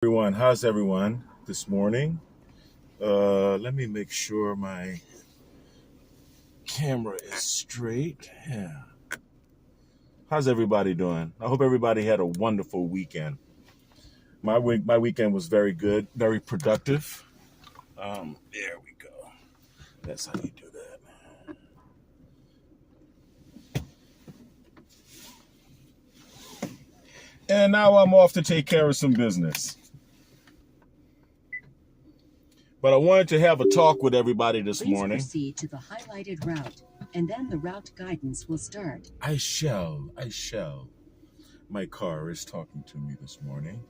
Everyone, how's everyone this morning? Let me make sure my camera is straight. Yeah. How's everybody doing? I hope everybody had a wonderful weekend. My weekend was very good, very productive. There we go. That's how you do that. And now I'm off to take care of some business. But I wanted to have a talk with everybody this morning. Please proceed to the highlighted route, and then the route guidance will start. I shall. My car is talking to me this morning.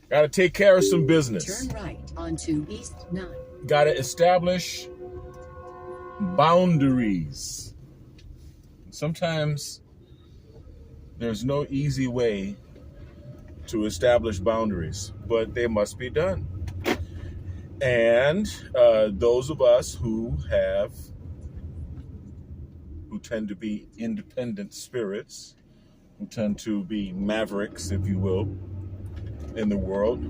Got to take care of some business. Turn right onto East 9. Got to establish boundaries. Sometimes there's no easy way to establish boundaries, but they must be done. And those of us who tend to be independent spirits, who tend to be mavericks, if you will, in the world,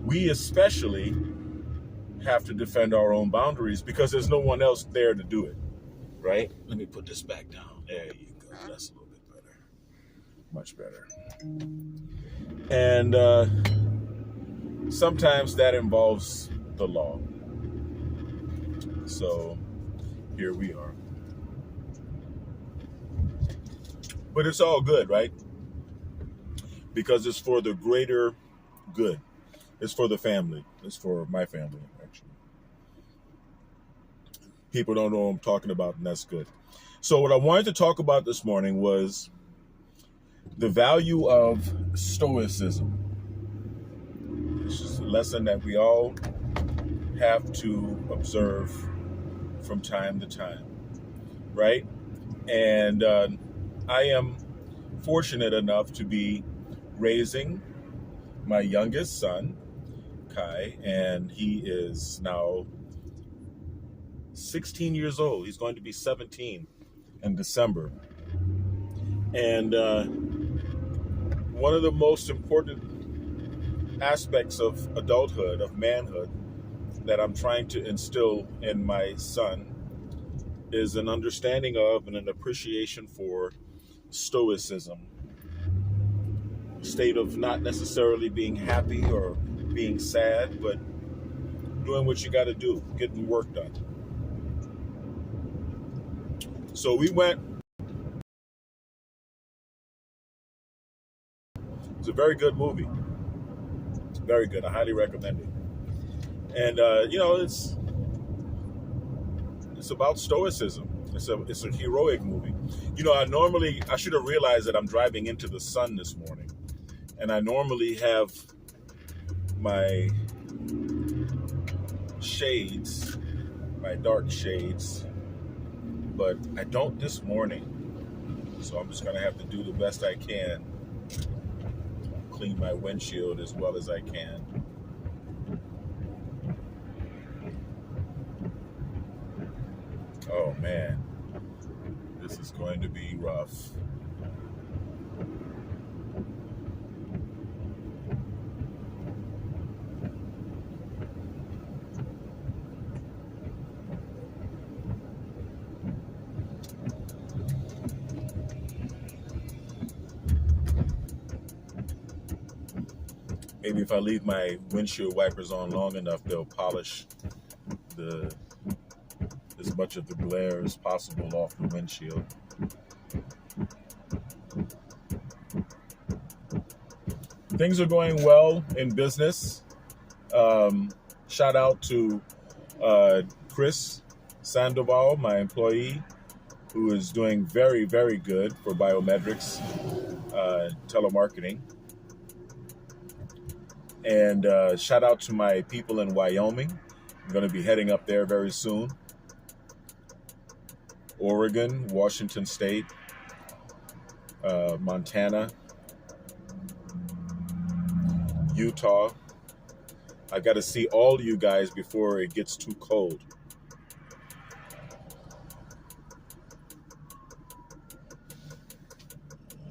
we especially have to defend our own boundaries because there's no one else there to do it, right? Let me put this back down. There you go. That's a little bit better. Much better. And sometimes that involves the law. So here we are. But it's all good, right? Because it's for the greater good. It's for the family. It's for my family, actually. People don't know what I'm talking about, and that's good. So what I wanted to talk about this morning was the value of stoicism. This is a lesson that we all have to observe from time to time, right? And I am fortunate enough to be raising my youngest son, Kai, and he is now 16 years old. He's going to be 17 in December. And one of the most important aspects of adulthood, of manhood, that I'm trying to instill in my son is an understanding of and an appreciation for stoicism. A state of not necessarily being happy or being sad, but doing what you got to do, getting work done. So we went. It's a very good movie. It's very good. I highly recommend it. And it's about stoicism. It's a heroic movie. I should have realized that I'm driving into the sun this morning, and I normally have my shades, my dark shades, but I don't this morning. So I'm just gonna have to do the best I can. Clean my windshield as well as I can. Oh man, this is going to be rough. Maybe if I leave my windshield wipers on long enough, they'll polish as much of the glare as possible off the windshield. Things are going well in business. Shout out to Chris Sandoval, my employee, who is doing very, very good for biometrics, telemarketing. And shout out to my people in Wyoming. I'm going to be heading up there very soon. Oregon, Washington State, Montana, Utah. I got to see all you guys before it gets too cold.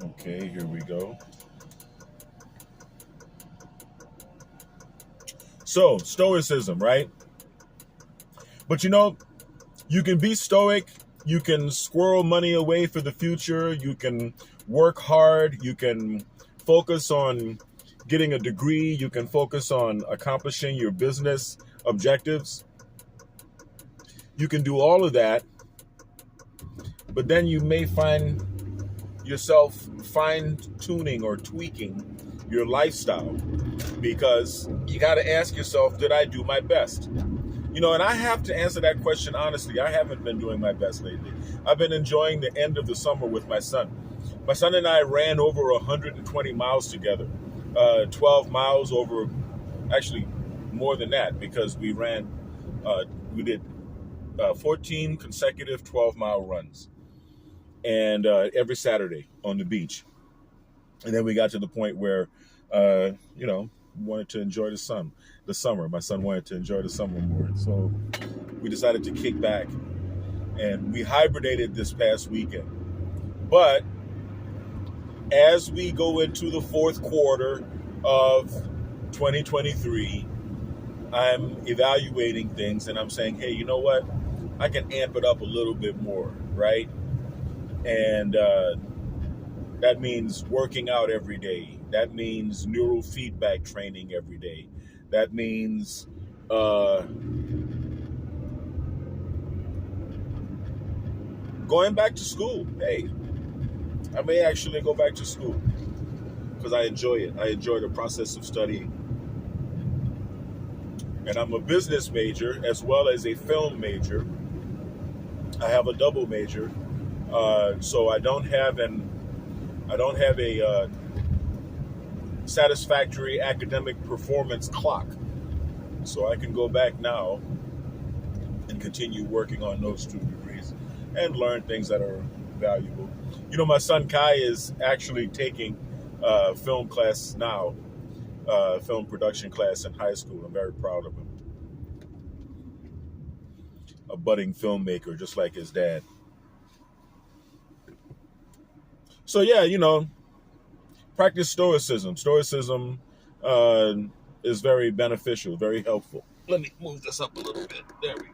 Okay, here we go. So, stoicism, right? But you can be stoic, you can squirrel money away for the future, you can work hard, you can focus on getting a degree, you can focus on accomplishing your business objectives. You can do all of that, but then you may find yourself fine-tuning or tweaking your lifestyle because you got to ask yourself, did I do my best? And I have to answer that question honestly. I haven't been doing my best lately. I've been enjoying the end of the summer with my son. My son and I ran over 120 miles together, 12 miles over, actually more than that, because we did 14 consecutive 12-mile runs, and every Saturday on the beach. And then we got to the point where, wanted to enjoy the summer. My son wanted to enjoy the summer more. So we decided to kick back, and we hibernated this past weekend. But as we go into the fourth quarter of 2023, I'm evaluating things and I'm saying, hey, you know what? I can amp it up a little bit more, right? And that means working out every day. That means neural feedback training every day. That means going back to school. Hey, I may actually go back to school because I enjoy it. I enjoy the process of studying. And I'm a business major as well as a film major. I have a double major, so I don't have a satisfactory academic performance clock. So I can go back now and continue working on those 2 degrees and learn things that are valuable. My son Kai is actually taking film class now, film production class in high school. I'm very proud of him. A budding filmmaker, just like his dad. So yeah, practice stoicism. Stoicism is very beneficial, very helpful. Let me move this up a little bit. There we go.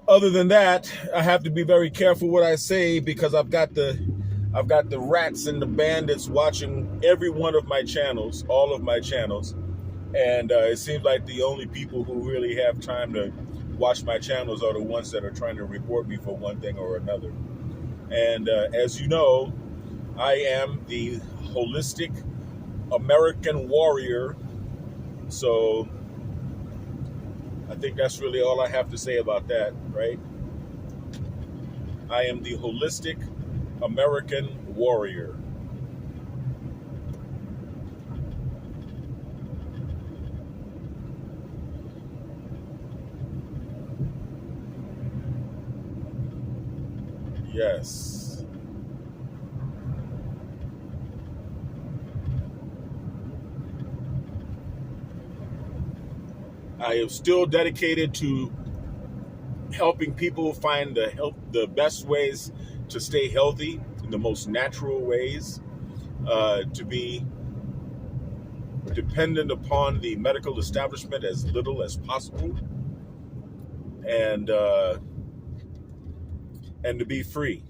Other than that, I have to be very careful what I say because I've got the rats and the bandits watching every one of my channels, all of my channels. And it seems like the only people who really have time to watch my channels are the ones that are trying to report me for one thing or another. And as you know, I am the holistic American warrior. So I think that's really all I have to say about that, right? I am the holistic American warrior. Yes. I am still dedicated to helping people find the best ways to stay healthy in the most natural ways, to be dependent upon the medical establishment as little as possible, and to be free.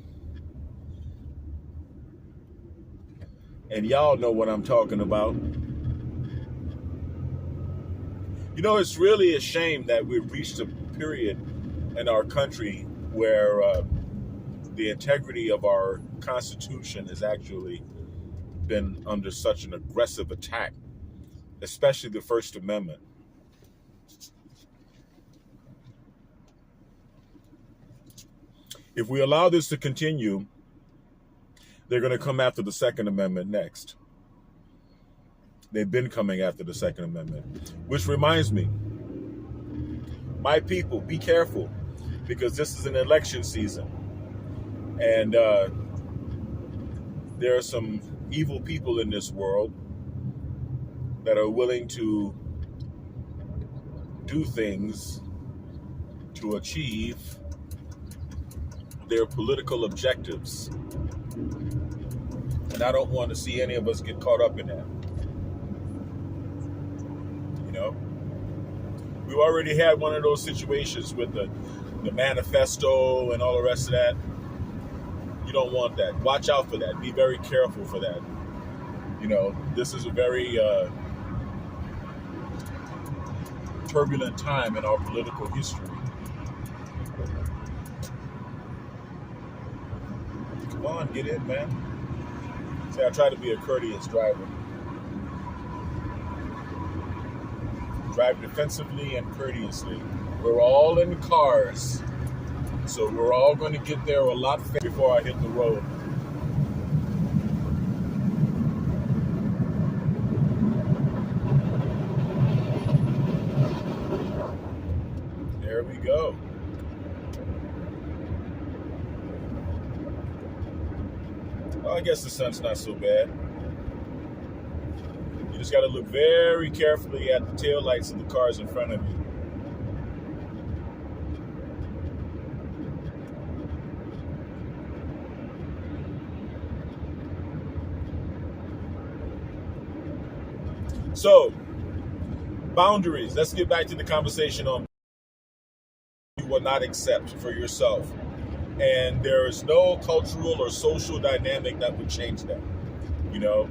And y'all know what I'm talking about. It's really a shame that we've reached a period in our country where the integrity of our Constitution has actually been under such an aggressive attack, especially the First Amendment. If we allow this to continue, they're going to come after the Second Amendment next. They've been coming after the Second Amendment, which reminds me, my people, be careful, because this is an election season. And there are some evil people in this world that are willing to do things to achieve their political objectives. And I don't want to see any of us get caught up in that. You know, we already had one of those situations with the manifesto and all the rest of that. You don't want that. Watch out for that. Be very careful for that. You know, this is a very turbulent time in our political history. Come on, get in, man. See, I try to be a courteous driver. Drive defensively and courteously. We're all in cars, so we're all going to get there a lot faster before I hit the road. There we go. Well, I guess the sun's not so bad. You just got to look very carefully at the taillights of the cars in front of you. So, boundaries. Let's get back to the conversation on you will not accept for yourself. And there is no cultural or social dynamic that would change that. You know,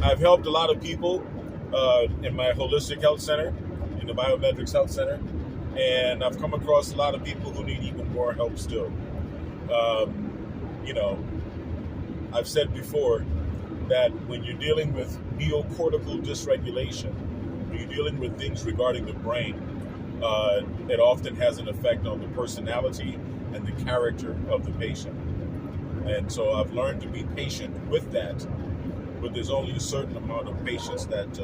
I've helped a lot of people in my holistic health center, in the biometrics health center, and I've come across a lot of people who need even more help still. You know, I've said before that when you're dealing with neocortical dysregulation, when you're dealing with things regarding the brain, it often has an effect on the personality and the character of the patient. And so I've learned to be patient with that, but there's only a certain amount of patience that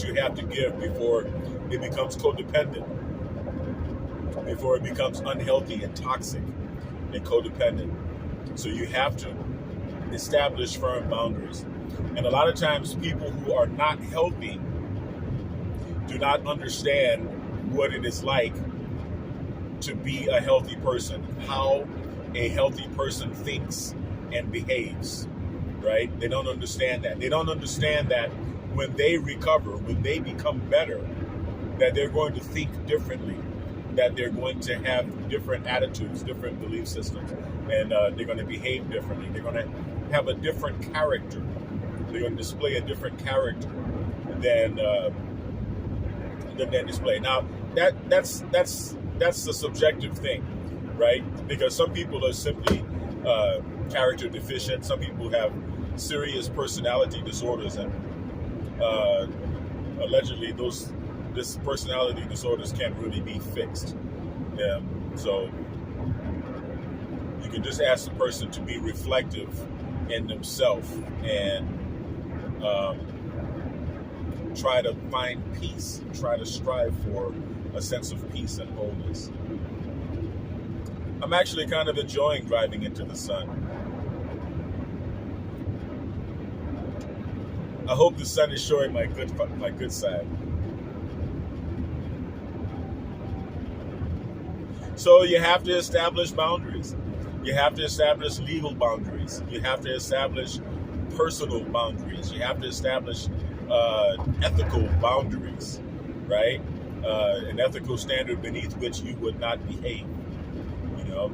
you have to give before it becomes codependent, before it becomes unhealthy and toxic and codependent. So you have to establish firm boundaries. And a lot of times people who are not healthy do not understand what it is like to be a healthy person, how a healthy person thinks and behaves, right? They don't understand that. They don't understand that when they recover, when they become better, that they're going to think differently, that they're going to have different attitudes, different belief systems, and they're going to behave differently. They're going to have a different character. They're going to display a different character than display. Now, that's a subjective thing, right? Because some people are simply character deficient. Some people have serious personality disorders, and allegedly this personality disorders can't really be fixed. So you can just ask the person to be reflective in themselves and try to find peace, try to strive for a sense of peace and wholeness. I'm actually kind of enjoying driving into the sun. I hope the sun is showing my good side. So you have to establish boundaries. You have to establish legal boundaries. You have to establish personal boundaries. You have to establish ethical boundaries, right? An ethical standard beneath which you would not behave, you know?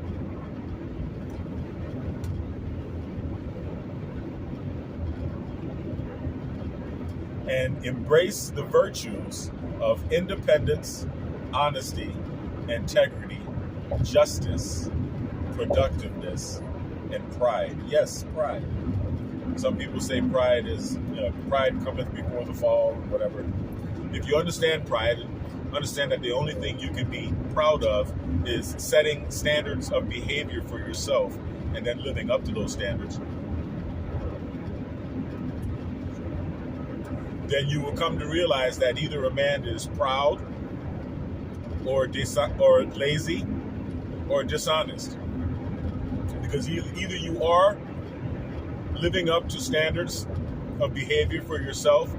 And embrace the virtues of independence, honesty, integrity, justice, productiveness, and pride. Yes, pride. Some people say pride is, pride cometh before the fall, or whatever. If you understand pride, understand that the only thing you can be proud of is setting standards of behavior for yourself and then living up to those standards. Then you will come to realize that either a man is proud or lazy or dishonest. Because either you are living up to standards of behavior for yourself,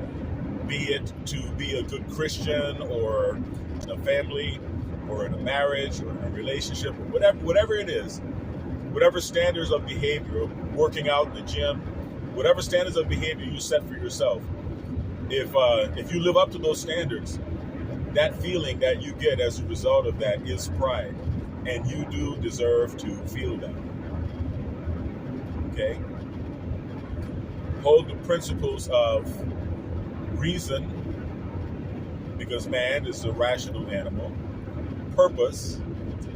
be it to be a good Christian or a family or in a marriage or in a relationship or whatever it is, whatever standards of behavior, working out in the gym, whatever standards of behavior you set for yourself, if you live up to those standards, that feeling that you get as a result of that is pride, and you do deserve to feel that. Okay? Hold the principles of reason, because man is a rational animal. Purpose,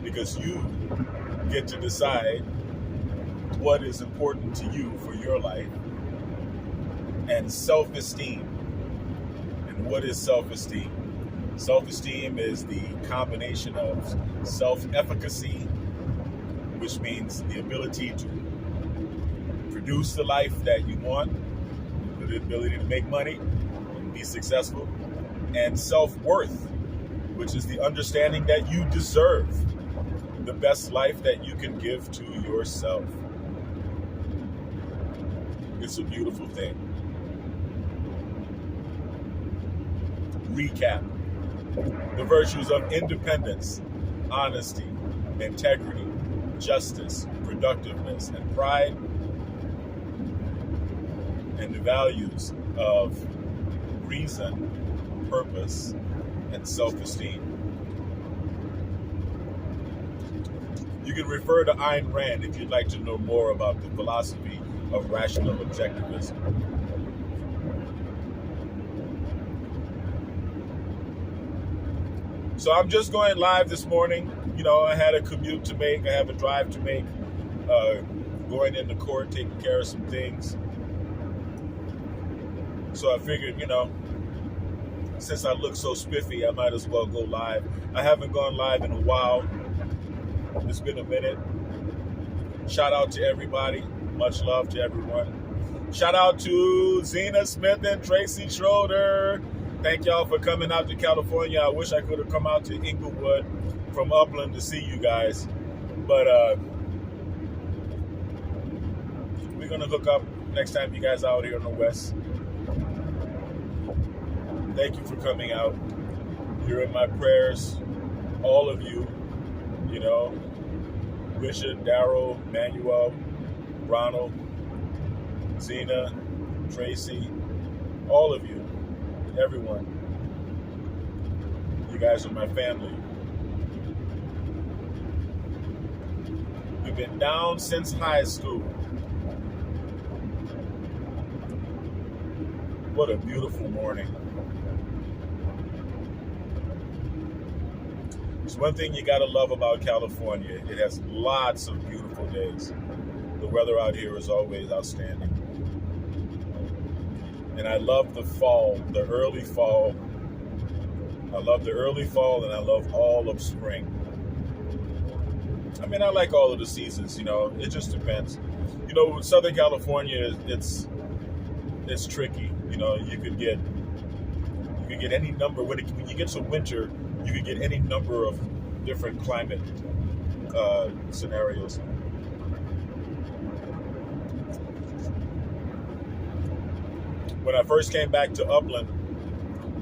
because you get to decide what is important to you for your life. And self-esteem. And what is self-esteem? Self-esteem is the combination of self-efficacy, which means the ability to produce the life that you want, the ability to make money and be successful, and self-worth, which is the understanding that you deserve the best life that you can give to yourself. It's a beautiful thing. Recap. The virtues of independence, honesty, integrity, justice, productiveness, and pride, and the values of reason, purpose, and self-esteem. You can refer to Ayn Rand if you'd like to know more about the philosophy of rational objectivism. So I'm just going live this morning. You know, I had a commute to make. I have a drive to make. Going into court, taking care of some things. So I figured, you know, since I look so spiffy, I might as well go live. I haven't gone live in a while. It's been a minute. Shout out to everybody. Much love to everyone. Shout out to Zena Smith and Tracy Schroeder. Thank y'all for coming out to California. I wish I could have come out to Inglewood from Upland to see you guys. But we're going to hook up next time you guys are out here in the West. Thank you for coming out. You're in my prayers. All of you. You know, Richard, Darryl, Manuel, Ronald, Zena, Tracy, all of you, everyone. You guys are my family. We've been down since high school. What a beautiful morning. It's one thing you gotta love about California. It has lots of beautiful days. The weather out here is always outstanding. And I love the fall, the early fall. I love the early fall, and I love all of spring. I mean, I like all of the seasons, you know, it just depends. You know, Southern California, it's tricky. You know, you could get any number, when you get to winter, you could get any number of different climate scenarios. When I first came back to Upland,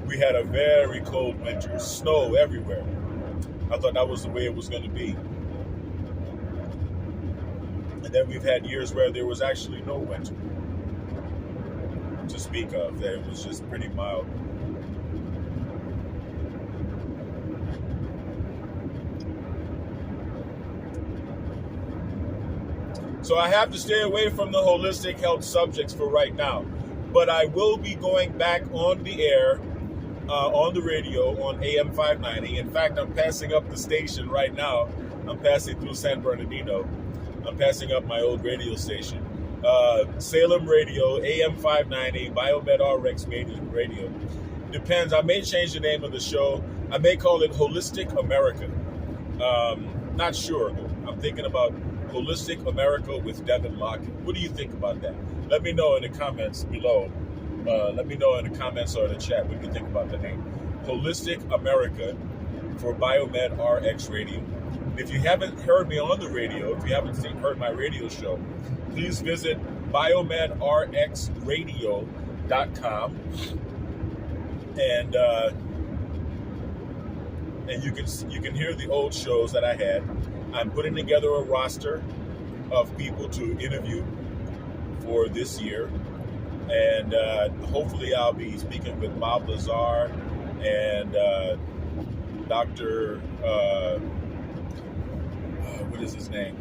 we had a very cold winter, snow everywhere. I thought that was the way it was going to be. And then we've had years where there was actually no winter to speak of, that it was just pretty mild. So I have to stay away from the holistic health subjects for right now. But I will be going back on the air, on the radio, on AM 590. In fact, I'm passing up the station right now. I'm passing through San Bernardino. I'm passing up my old radio station. Salem Radio, AM 590, Biomed RX Radio. Depends. I may change the name of the show. I may call it Holistic America. Not sure. I'm thinking about Holistic America with Devin Lockett. What do you think about that? Let me know in the comments below. Let me know in the comments or in the chat what you think about the name. Holistic America for Biomed RX Radio. If you haven't heard me on the radio, if you haven't heard my radio show, please visit biomedrxradio.com and and you can hear the old shows that I had. I'm putting together a roster of people to interview for this year, and hopefully I'll be speaking with Bob Lazar and Dr. What is his name?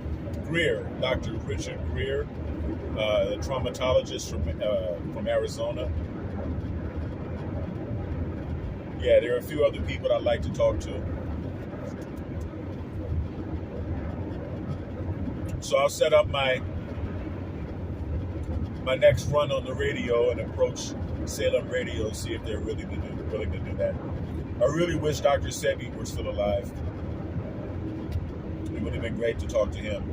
Greer, Dr. Richard Greer, a traumatologist from Arizona. Yeah, there are a few other people I'd like to talk to. So I'll set up my next run on the radio and approach Salem Radio, see if they're willing to do that. I really wish Dr. Sebi were still alive. It would have been great to talk to him.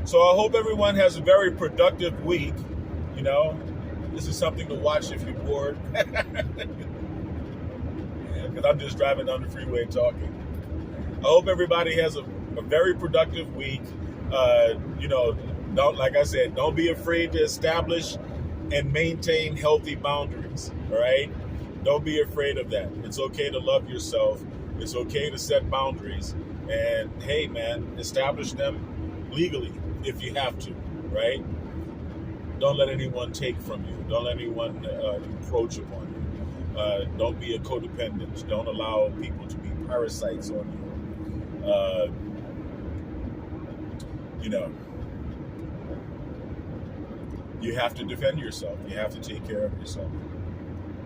So I hope everyone has a very productive week. You know, this is something to watch if you're bored. Because I'm just driving down the freeway talking. I hope everybody has a very productive week. You know, like I said, don't be afraid to establish and maintain healthy boundaries. All right? Don't be afraid of that. It's okay to love yourself. It's okay to set boundaries. And hey, man, establish them legally if you have to, right? Don't let anyone take from you. Don't let anyone encroach upon you. Don't be a codependent. Don't allow people to be parasites on you. You know, you have to defend yourself. You have to take care of yourself.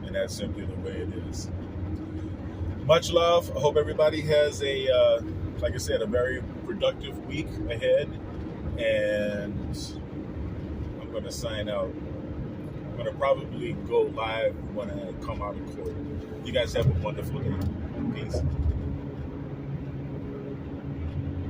And that's simply the way it is. Much love. I hope everybody has like I said, a very productive week ahead. And I'm going to sign out. I'm going to probably go live when I come out of court. You guys have a wonderful day. Peace.